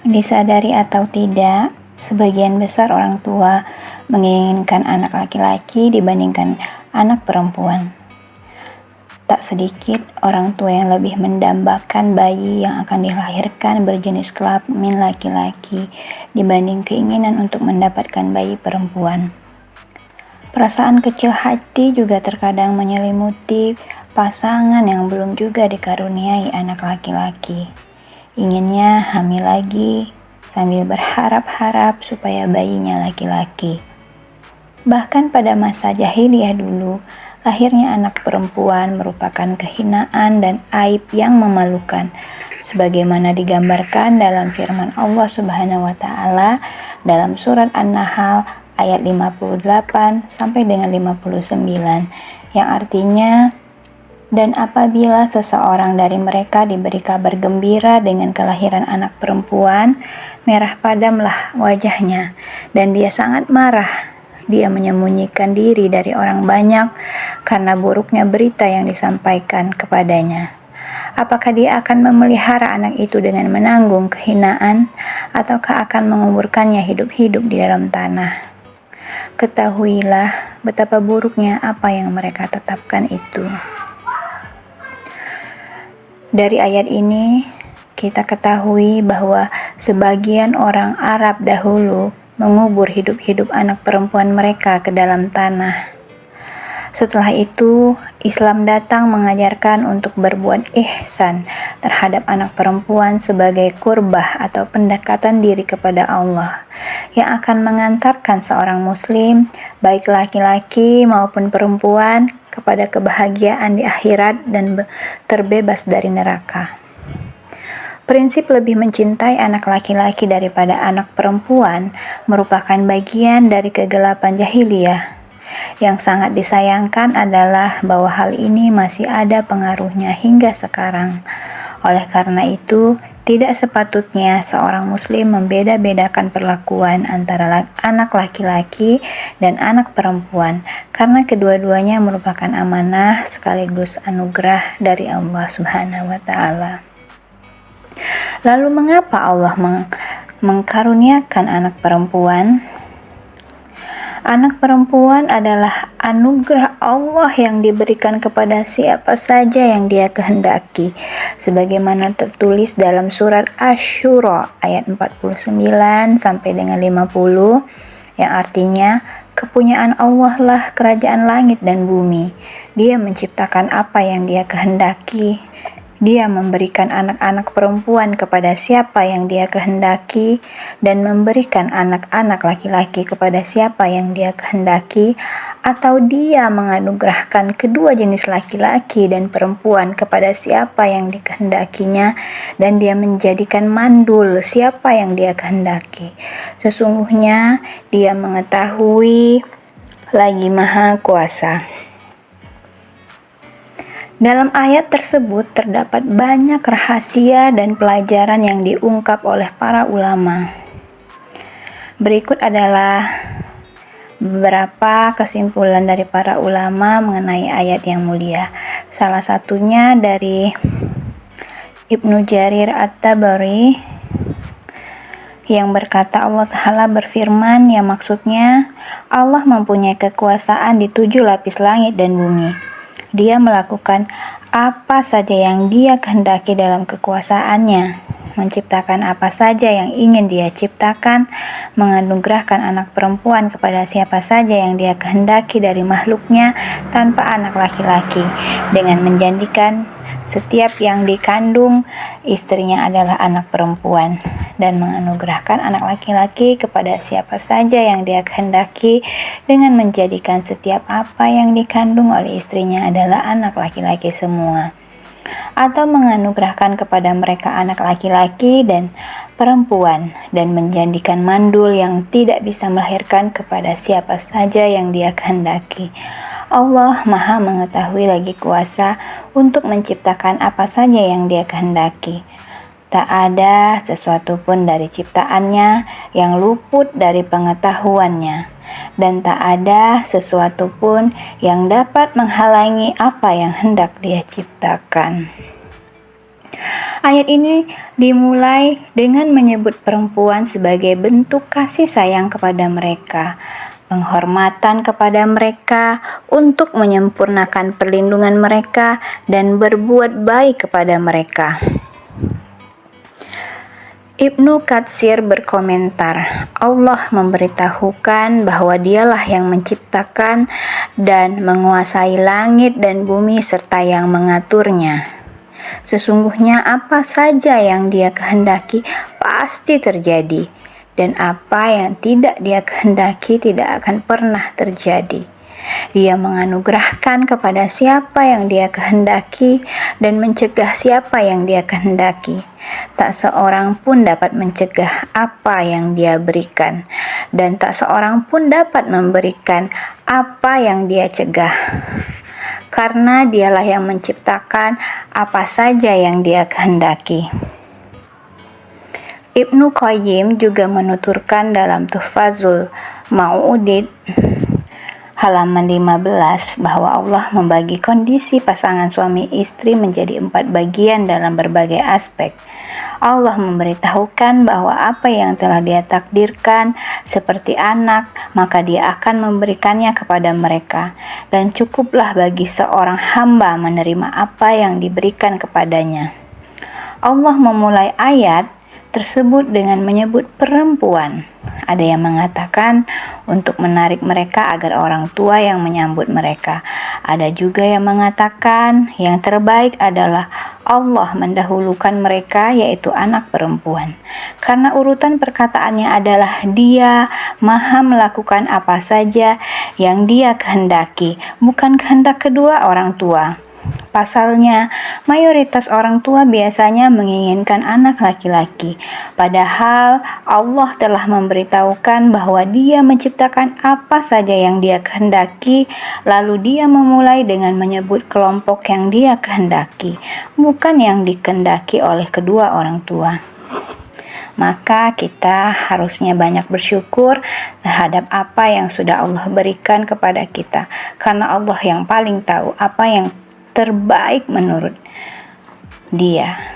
Disadari atau tidak, sebagian besar orang tua menginginkan anak laki-laki dibandingkan anak perempuan. Tak sedikit orang tua yang lebih mendambakan bayi yang akan dilahirkan berjenis kelamin laki-laki dibanding keinginan untuk mendapatkan bayi perempuan. Perasaan kecil hati juga terkadang menyelimuti pasangan yang belum juga dikaruniai anak laki-laki. Inginnya hamil lagi sambil berharap-harap supaya bayinya laki-laki. Bahkan pada masa jahiliyah dulu, lahirnya anak perempuan merupakan kehinaan dan aib yang memalukan, sebagaimana digambarkan dalam firman Allah Subhanahu wa taala dalam surat An-Nahl ayat 58 sampai dengan 59, yang artinya, dan apabila seseorang dari mereka diberi kabar gembira dengan kelahiran anak perempuan, merah padamlah wajahnya dan dia sangat marah. Dia menyembunyikan diri dari orang banyak karena buruknya berita yang disampaikan kepadanya. Apakah dia akan memelihara anak itu dengan menanggung kehinaan, ataukah akan menguburkannya hidup-hidup di dalam tanah? Ketahuilah betapa buruknya apa yang mereka tetapkan itu. Dari ayat ini, kita ketahui bahwa sebagian orang Arab dahulu mengubur hidup-hidup anak perempuan mereka ke dalam tanah. Setelah itu, Islam datang mengajarkan untuk berbuat ihsan terhadap anak perempuan sebagai qurbah atau pendekatan diri kepada Allah yang akan mengantarkan seorang muslim, baik laki-laki maupun perempuan, kepada kebahagiaan di akhirat dan terbebas dari neraka. Prinsip lebih mencintai anak laki-laki daripada anak perempuan merupakan bagian dari kegelapan jahiliyah. Yang sangat disayangkan adalah bahwa hal ini masih ada pengaruhnya hingga sekarang. Oleh karena itu, tidak sepatutnya seorang muslim membeda-bedakan perlakuan antara anak laki-laki dan anak perempuan, karena kedua-duanya merupakan amanah sekaligus anugerah dari Allah Subhanahu wa taala. Lalu mengapa Allah mengkaruniakan anak perempuan? Anak perempuan adalah anugerah Allah yang diberikan kepada siapa saja yang Dia kehendaki, sebagaimana tertulis dalam surat Asy-Syura ayat 49 sampai dengan 50, yang artinya, kepunyaan Allah lah kerajaan langit dan bumi. Dia menciptakan apa yang Dia kehendaki. Dia memberikan anak-anak perempuan kepada siapa yang Dia kehendaki dan memberikan anak-anak laki-laki kepada siapa yang Dia kehendaki, atau Dia menganugerahkan kedua jenis laki-laki dan perempuan kepada siapa yang dikehendakinya dan Dia menjadikan mandul siapa yang Dia kehendaki. Sesungguhnya Dia mengetahui lagi Maha Kuasa. Dalam ayat tersebut terdapat banyak rahasia dan pelajaran yang diungkap oleh para ulama. Berikut adalah beberapa kesimpulan dari para ulama mengenai ayat yang mulia. Salah satunya dari Ibnu Jarir At-Tabari yang berkata, Allah Ta'ala berfirman yang maksudnya Allah mempunyai kekuasaan di 7 lapis langit dan bumi. Dia melakukan apa saja yang Dia kehendaki dalam kekuasaannya, menciptakan apa saja yang ingin Dia ciptakan, menganugerahkan anak perempuan kepada siapa saja yang Dia kehendaki dari makhluknya tanpa anak laki-laki, dengan menjadikan setiap yang dikandung istrinya adalah anak perempuan, dan menganugerahkan anak laki-laki kepada siapa saja yang Dia kehendaki dengan menjadikan setiap apa yang dikandung oleh istrinya adalah anak laki-laki semua, atau menganugerahkan kepada mereka anak laki-laki dan perempuan dan menjadikan mandul yang tidak bisa melahirkan kepada siapa saja yang Dia kehendaki. Allah Maha mengetahui lagi kuasa untuk menciptakan apa saja yang Dia kehendaki. Tak ada sesuatu pun dari ciptaannya yang luput dari pengetahuannya, dan tak ada sesuatu pun yang dapat menghalangi apa yang hendak Dia ciptakan. Ayat ini dimulai dengan menyebut perempuan sebagai bentuk kasih sayang kepada mereka, penghormatan kepada mereka, untuk menyempurnakan perlindungan mereka dan berbuat baik kepada mereka. Ibnu Katsir berkomentar, Allah memberitahukan bahwa Dialah yang menciptakan dan menguasai langit dan bumi serta yang mengaturnya. Sesungguhnya apa saja yang Dia kehendaki pasti terjadi, dan apa yang tidak Dia kehendaki tidak akan pernah terjadi. Dia menganugerahkan kepada siapa yang Dia kehendaki dan mencegah siapa yang Dia kehendaki. Tak seorang pun dapat mencegah apa yang Dia berikan, dan tak seorang pun dapat memberikan apa yang Dia cegah. Karena Dialah yang menciptakan apa saja yang Dia kehendaki. Ibnu Qayyim juga menuturkan dalam Tuhfazul Ma'udid halaman 15 bahwa Allah membagi kondisi pasangan suami istri menjadi 4 bagian dalam berbagai aspek. Allah memberitahukan bahwa apa yang telah Dia takdirkan seperti anak, maka Dia akan memberikannya kepada mereka, dan cukuplah bagi seorang hamba menerima apa yang diberikan kepadanya. Allah memulai ayat tersebut dengan menyebut perempuan. Ada yang mengatakan untuk menarik mereka agar orang tua yang menyambut mereka. Ada juga yang mengatakan yang terbaik adalah Allah mendahulukan mereka, yaitu anak perempuan. Karena urutan perkataannya adalah Dia Maha melakukan apa saja yang Dia kehendaki, bukan kehendak kedua orang tua. Pasalnya, mayoritas orang tua biasanya menginginkan anak laki-laki, padahal Allah telah memberitahukan bahwa Dia menciptakan apa saja yang Dia kehendaki, lalu Dia memulai dengan menyebut kelompok yang Dia kehendaki, bukan yang dikehendaki oleh kedua orang tua. Maka kita harusnya banyak bersyukur terhadap apa yang sudah Allah berikan kepada kita, karena Allah yang paling tahu apa yang terbaik menurut Dia.